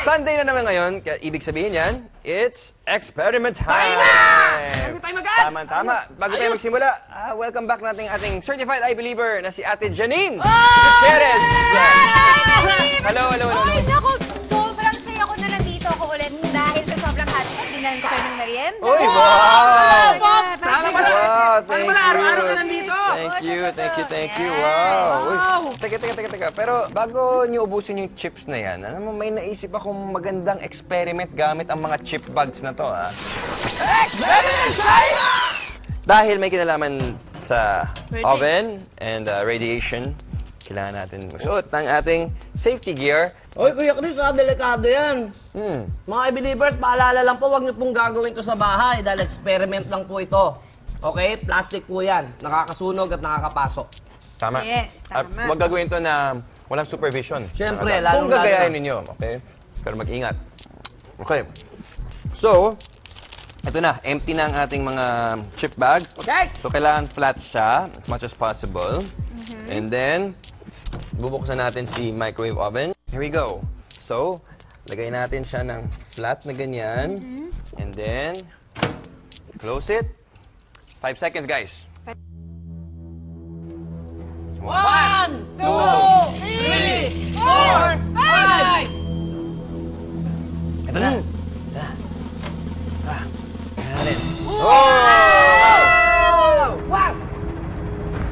Sunday na naman ngayon, kaya ibig sabihin yan, it's experiment time! Bago tayo mag-add! Tama. Bago tayo magsimula, welcome back natin ating certified eye believer na si Ate Janine Oh! Gutierrez! Hello. Ay, naku! Sobrang saya ko na nandito ako ulit dahil sa sobrang happy ko, dinalhan ko kayo ng merienda. Uy, wow! Sana ba? Wow, thank you. Araw-araw ka nandito. Thank you. Wow. Uy, teka. Pero bago niyo ubusin yung chips na yan, alam mo, may naisip akong magandang experiment gamit ang mga chip bags na to, ha? Dahil may kinalaman sa oven and radiation, kailangan natin magsuot ng ating safety gear. Oy, Kuya Chris, delikado yan. Mga believers, paalala lang po, huwag niyo pong gagawin to sa bahay dahil experiment lang po ito. Okay? Plastic po yan. Nakakasunog at nakakapasok. Tama. Yes, At tama. huwag gagawin to na walang supervision. Siyempre, Kung lalong-lalo gagayahin na. ninyo, okay? Pero mag-ingat. Okay. So, ito na. Empty na ang ating mga chip bags. Okay. So, kailangan flat siya as much as possible. And then, bubuksan natin si microwave oven. Here we go. So, lagay natin siya ng flat na ganyan. And then, close it. 5 seconds, guys. 1, 2, 3, 4, 5! Ito na. Natin. Wow!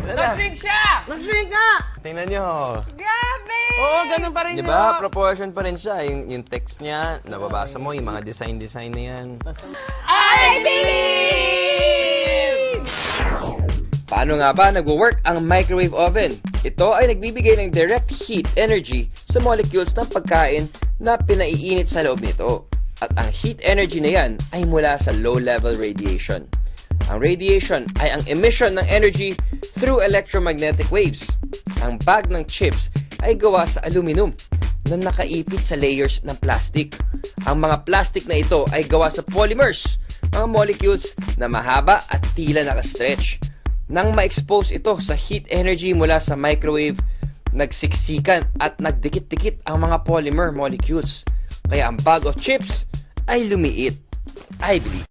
Nag-shrink siya! Nag-shrink ka! Tingnan nyo. Grabe! Oo, ganun pa rin Di ba? Proportion pa rin siya. Yung text niya, nababasa mo, yung mga design na yan. I believe! Paano nga ba nagwo-work ang microwave oven? Ito ay nagbibigay ng direct heat energy sa molecules ng pagkain na pinaiinit sa loob nito. At ang heat energy na yan ay mula sa low-level radiation. Ang radiation ay ang emission ng energy through electromagnetic waves. Ang bag ng chips ay gawa sa aluminum na nakaipit sa layers ng plastic. Ang mga plastic na ito ay gawa sa polymers, mga molecules na mahaba at tila nakastretch. Nang ma-expose ito sa heat energy mula sa microwave, nagsiksikan at nagdikit-dikit ang mga polymer molecules. Kaya ang bag of chips ay lumiit. I believe.